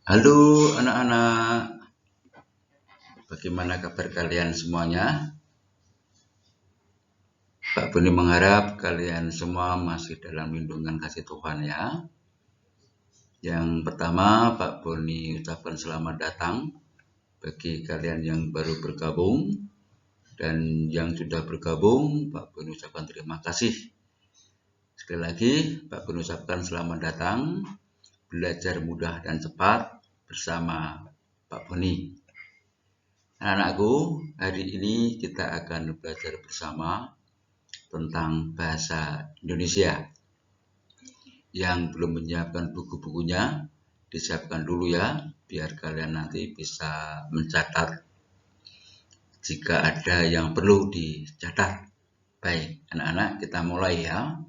Halo anak-anak, bagaimana kabar kalian semuanya? Pak Boni mengharap kalian semua masih dalam lindungan kasih Tuhan ya. Yang pertama, Pak Boni ucapkan selamat datang bagi kalian yang baru bergabung. Dan yang sudah bergabung, Pak Boni ucapkan terima kasih. Sekali lagi, Pak Boni ucapkan selamat datang, belajar mudah dan cepat bersama Pak Boni. Anak-anakku, hari ini kita akan belajar bersama tentang bahasa Indonesia. Yang belum menyiapkan buku-bukunya, disiapkan dulu ya, biar kalian nanti bisa mencatat jika ada yang perlu dicatat. Baik, anak-anak, kita mulai ya.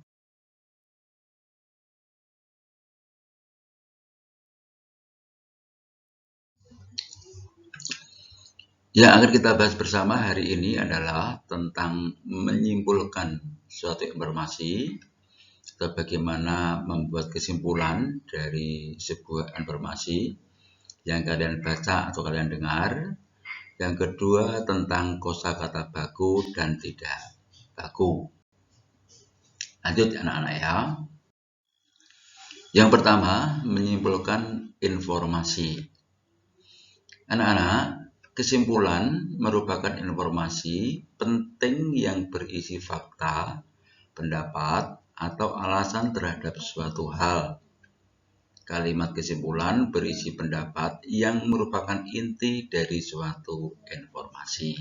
Yang akan kita bahas bersama hari ini adalah tentang menyimpulkan suatu informasi atau bagaimana membuat kesimpulan dari sebuah informasi yang kalian baca atau kalian dengar. Yang kedua tentang kosakata baku dan tidak baku. Lanjut anak-anak ya. Yang pertama, menyimpulkan informasi. Anak-anak, kesimpulan merupakan informasi penting yang berisi fakta, pendapat, atau alasan terhadap suatu hal. Kalimat kesimpulan berisi pendapat yang merupakan inti dari suatu informasi.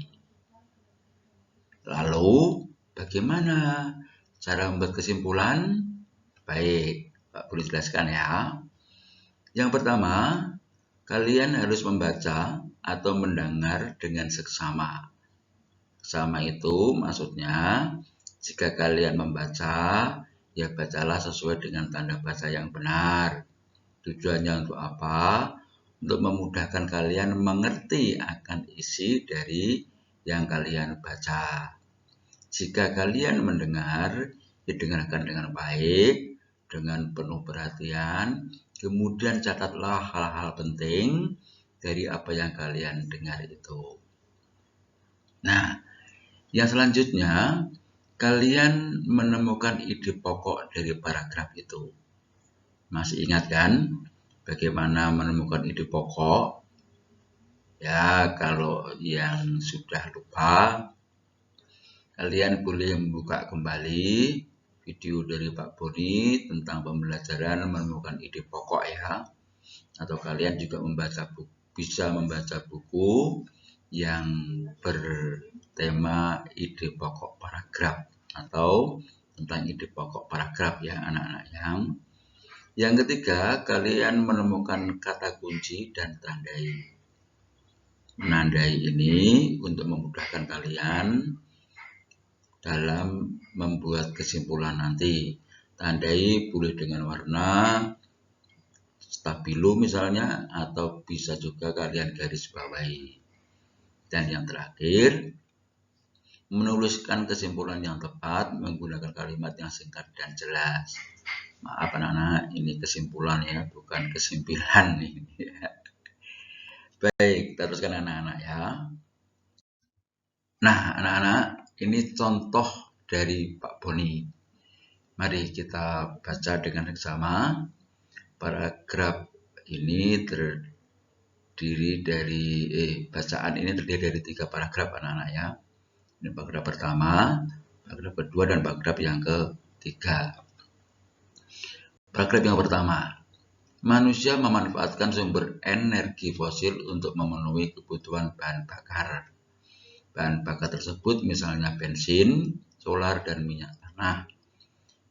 Lalu, bagaimana cara membuat kesimpulan? Baik, Pak boleh jelaskan ya. Yang pertama, kalian harus membaca atau mendengar dengan seksama. Seksama itu maksudnya, jika kalian membaca, ya bacalah sesuai dengan tanda baca yang benar. Tujuannya untuk apa? Untuk memudahkan kalian mengerti akan isi dari yang kalian baca. Jika kalian mendengar, didengarkan dengan baik, dengan penuh perhatian, kemudian catatlah hal-hal penting dari apa yang kalian dengar itu. Nah, yang selanjutnya, kalian menemukan ide pokok dari paragraf itu. Masih ingat kan bagaimana menemukan ide pokok? Ya, kalau yang sudah lupa, kalian boleh membuka kembali video dari Pak Boni tentang pembelajaran menemukan ide pokok ya. Atau kalian juga bisa membaca buku yang bertema ide pokok paragraf atau tentang ide pokok paragraf ya anak-anak yang. Yang ketiga, kalian menemukan kata kunci dan tandai. Menandai ini untuk memudahkan kalian dalam membuat kesimpulan nanti. Tandai boleh dengan warna stabilo misalnya, atau bisa juga kalian garis bawahi. Dan yang terakhir, menuliskan kesimpulan yang tepat menggunakan kalimat yang singkat dan jelas. Maaf anak-anak, ini kesimpulan ya, bukan kesimpilan ini. Baik, teruskan anak-anak ya. Nah, anak-anak, ini contoh dari Pak Boni. Mari kita baca dengan seksama. Paragraf ini terdiri dari bacaan ini terdiri dari 3 paragraf anak-anak ya. Ini paragraf pertama, paragraf kedua, dan paragraf yang ketiga. Paragraf yang pertama, manusia memanfaatkan sumber energi fosil untuk memenuhi kebutuhan bahan bakar. Bahan bakar tersebut misalnya bensin, solar, dan minyak tanah.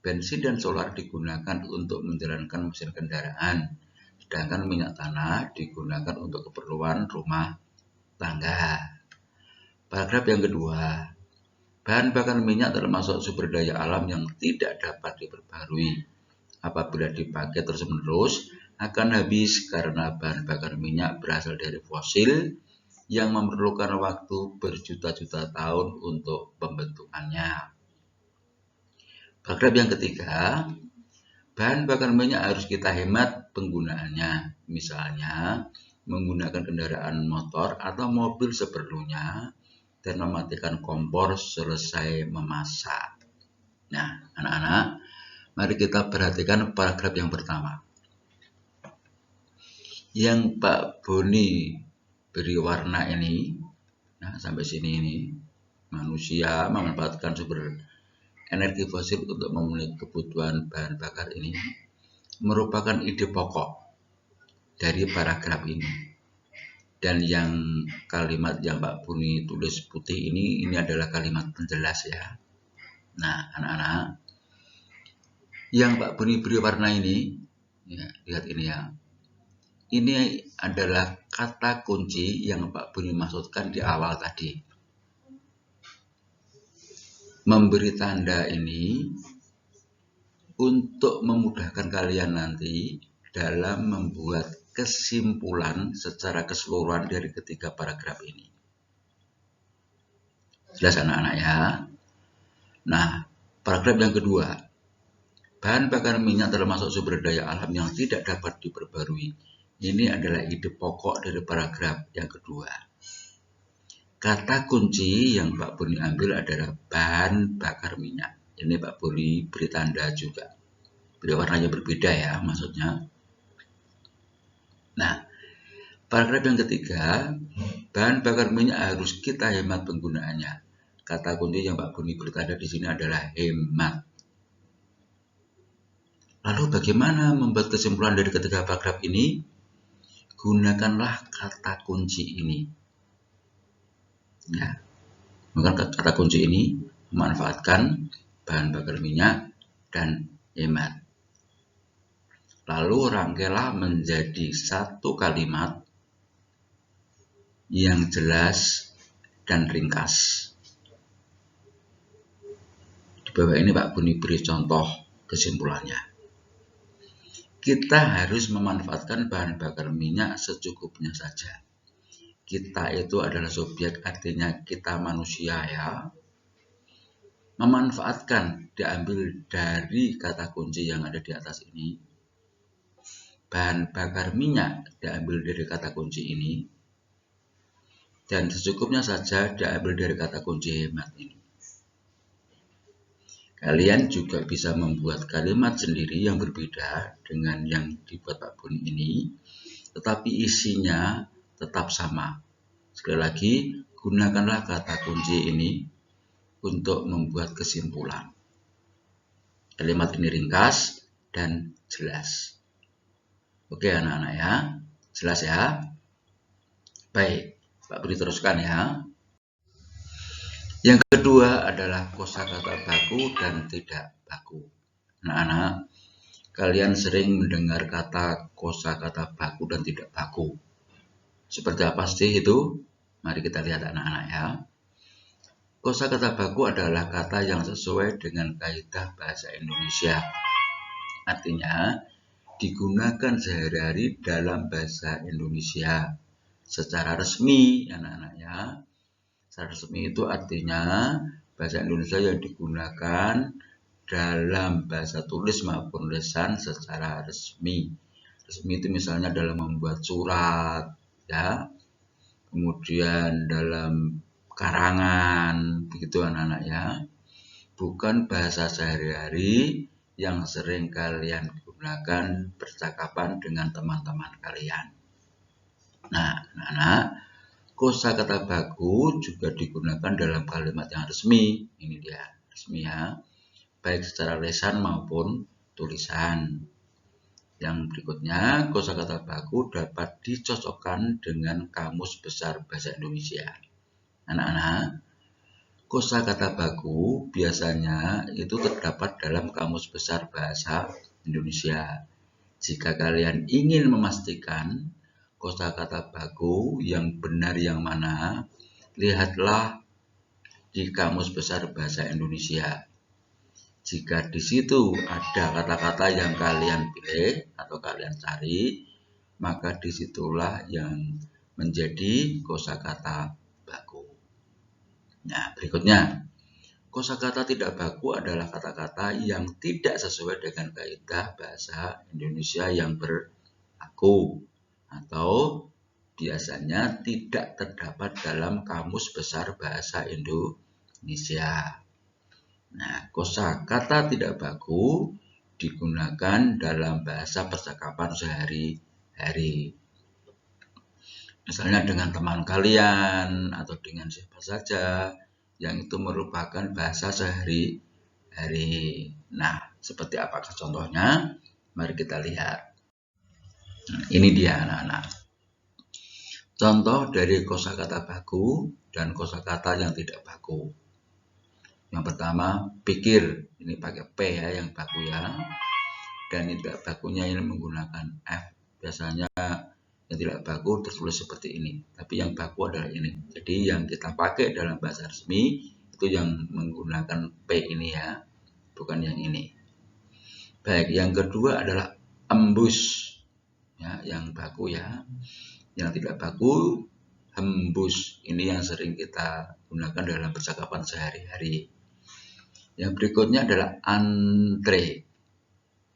Bensin dan solar digunakan untuk menjalankan mesin kendaraan, sedangkan minyak tanah digunakan untuk keperluan rumah tangga. Paragraf yang kedua, bahan bakar minyak termasuk sumber daya alam yang tidak dapat diperbarui. Apabila dipakai terus-menerus, akan habis karena bahan bakar minyak berasal dari fosil yang memerlukan waktu berjuta-juta tahun untuk pembentukannya. Paragraf yang ketiga, bahan bakar minyak harus kita hemat penggunaannya. Misalnya, menggunakan kendaraan motor atau mobil seperlunya dan mematikan kompor selesai memasak. Nah, anak-anak, mari kita perhatikan paragraf yang pertama. Yang Pak Boni beri warna ini, nah sampai sini ini, manusia memanfaatkan sumber energi fosil untuk memenuhi kebutuhan bahan bakar ini, merupakan ide pokok dari paragraf ini. Dan yang kalimat yang Pak Boni tulis putih ini adalah kalimat penjelas ya. Nah, anak-anak, yang Pak Boni beri warna ini, ya, lihat ini ya. Ini adalah kata kunci yang Pak Boni maksudkan di awal tadi. Memberi tanda ini untuk memudahkan kalian nanti dalam membuat kesimpulan secara keseluruhan dari ketiga paragraf ini. Jelas anak-anak ya? Nah, paragraf yang kedua. Bahan bakar minyak termasuk sumber daya alam yang tidak dapat diperbarui. Ini adalah ide pokok dari paragraf yang kedua. Kata kunci yang Pak Boni ambil adalah bahan bakar minyak. Ini Pak Boni beri tanda juga. Beri warnanya berbeda ya maksudnya. Nah, paragraf yang ketiga, bahan bakar minyak harus kita hemat penggunaannya. Kata kunci yang Pak Boni beri tanda di sini adalah hemat. Lalu bagaimana membuat kesimpulan dari ketiga paragraf ini? Gunakanlah kata kunci ini. Ya, maka kata kunci ini memanfaatkan bahan bakar minyak dan hemat. Lalu rangkailah menjadi satu kalimat yang jelas dan ringkas. Di bawah ini Pak Boni beri contoh kesimpulannya. Kita harus memanfaatkan bahan bakar minyak secukupnya saja. Kita itu adalah subjek, artinya kita manusia ya. Memanfaatkan diambil dari kata kunci yang ada di atas ini. Bahan bakar minyak diambil dari kata kunci ini. Dan secukupnya saja diambil dari kata kunci hemat ini. Kalian juga bisa membuat kalimat sendiri yang berbeda dengan yang dibuat Pak Boni ini, tetapi isinya tetap sama. Sekali lagi, gunakanlah kata kunci ini untuk membuat kesimpulan. Kalimat ini ringkas dan jelas. Oke anak-anak ya, jelas ya? Baik, Pak Boni teruskan ya. Yang kedua adalah kosakata baku dan tidak baku. Anak-anak, kalian sering mendengar kata kosakata baku dan tidak baku. Seperti apa sih itu? Mari kita lihat anak-anak ya. Kosakata baku adalah kata yang sesuai dengan kaidah bahasa Indonesia. Artinya, digunakan sehari-hari dalam bahasa Indonesia secara resmi, anak-anak ya. Secara resmi itu artinya bahasa Indonesia yang digunakan dalam bahasa tulis maupun lisan secara resmi. Resmi itu misalnya dalam membuat surat, ya, kemudian dalam karangan, begitu anak-anak ya. Bukan bahasa sehari-hari yang sering kalian gunakan percakapan dengan teman-teman kalian. Nah, anak-anak, kosakata baku juga digunakan dalam kalimat yang resmi. Ini dia, resmi ya. Baik secara lisan maupun tulisan. Yang berikutnya, kosakata baku dapat dicocokkan dengan Kamus Besar Bahasa Indonesia. Anak-anak, kosakata baku biasanya itu terdapat dalam Kamus Besar Bahasa Indonesia. Jika kalian ingin memastikan kosakata baku yang benar yang mana, lihatlah di Kamus Besar Bahasa Indonesia. Jika di situ ada kata-kata yang kalian pilih atau kalian cari, maka disitulah yang menjadi kosakata baku. Nah, berikutnya, kosakata tidak baku adalah kata-kata yang tidak sesuai dengan kaidah bahasa Indonesia yang berlaku. atau biasanya tidak terdapat dalam Kamus Besar Bahasa Indonesia. Nah, kosakata tidak baku digunakan dalam bahasa percakapan sehari-hari. Misalnya dengan teman kalian atau dengan siapa saja yang itu merupakan bahasa sehari-hari. Nah, seperti apakah contohnya? Mari kita lihat. Nah, ini dia anak-anak. Contoh dari kosakata baku dan kosakata yang tidak baku. Yang pertama, pikir. Ini pakai P ya, yang baku ya. Dan tidak bakunya ini menggunakan F. Biasanya yang tidak baku tertulis seperti ini. Tapi yang baku adalah ini. Jadi yang kita pakai dalam bahasa resmi itu yang menggunakan P ini ya. Bukan yang ini. Baik, yang kedua adalah embus. Ya, yang baku ya. Yang tidak baku, hembus. Ini yang sering kita gunakan dalam percakapan sehari-hari. Yang berikutnya adalah antre.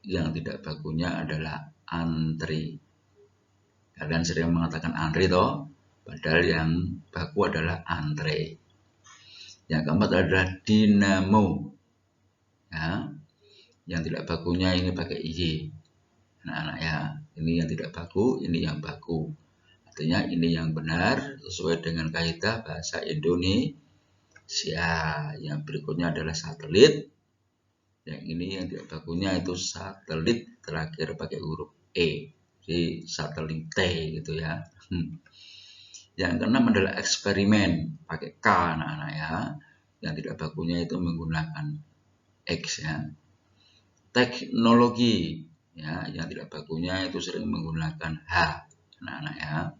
Yang tidak bakunya adalah antri. Kalian sering mengatakan antri toh, padahal yang baku adalah antre. Yang keempat adalah dinamo. Ya. Yang tidak bakunya ini pakai y. Anak-anak ya, ini yang tidak baku, ini yang baku. Artinya ini yang benar sesuai dengan kaidah bahasa Indonesia. Yang berikutnya adalah satelit. Yang ini yang tidak bakunya itu satelit, terakhir pakai huruf E. Jadi satelit T gitu ya. Yang keenam adalah eksperimen, pakai K anak-anak ya. Yang tidak bakunya itu menggunakan X ya. Teknologi ya, yang tidak bakunya itu sering menggunakan H anak-anak ya.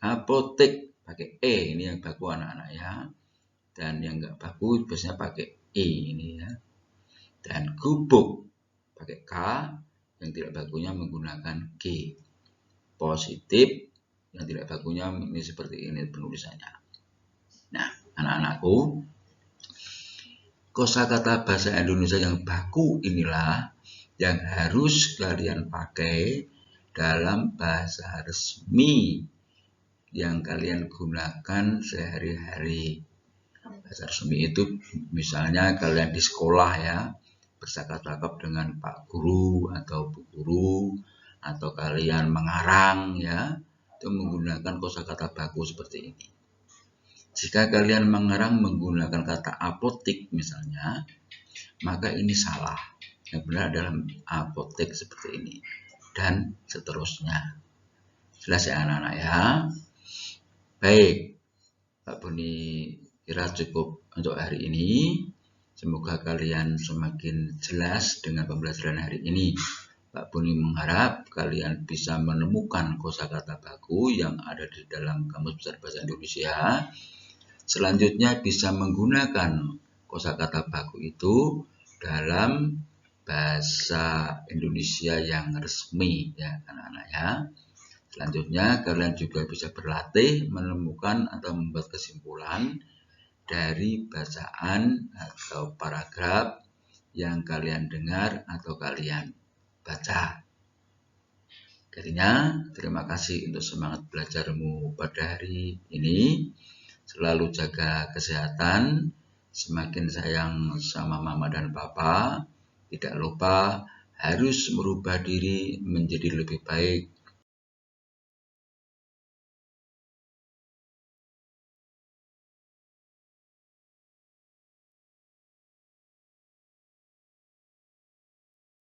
Apotek pakai E, ini yang baku anak-anak ya. Dan yang enggak baku biasanya pakai I ini ya. Dan gubuk pakai K, yang tidak bakunya menggunakan G. Positif, yang tidak bakunya ini seperti ini penulisannya. Nah, anak-anakku, kosakata bahasa Indonesia yang baku inilah yang harus kalian pakai dalam bahasa resmi yang kalian gunakan sehari-hari. Bahasa resmi itu misalnya kalian di sekolah ya, bercakap-cakap dengan Pak Guru atau Bu Guru, atau kalian mengarang ya, itu menggunakan kosakata baku seperti ini. Jika kalian mengarang menggunakan kata apotik misalnya, maka ini salah. Yang benar adalah apotek seperti ini. Dan seterusnya. Jelas ya anak-anak ya. Baik, Pak Boni kira cukup untuk hari ini. Semoga kalian semakin jelas dengan pembelajaran hari ini. Pak Boni mengharap kalian bisa menemukan kosakata baku yang ada di dalam Kamus Besar Bahasa Indonesia. Selanjutnya bisa menggunakan kosakata baku itu dalam bahasa Indonesia yang resmi ya anak-anak ya. Selanjutnya kalian juga bisa berlatih menemukan atau membuat kesimpulan dari bacaan atau paragraf yang kalian dengar atau kalian baca. Akhirnya, terima kasih untuk semangat belajarmu pada hari ini. Selalu jaga kesehatan, semakin sayang sama mama dan papa. Tidak lupa harus merubah diri menjadi lebih baik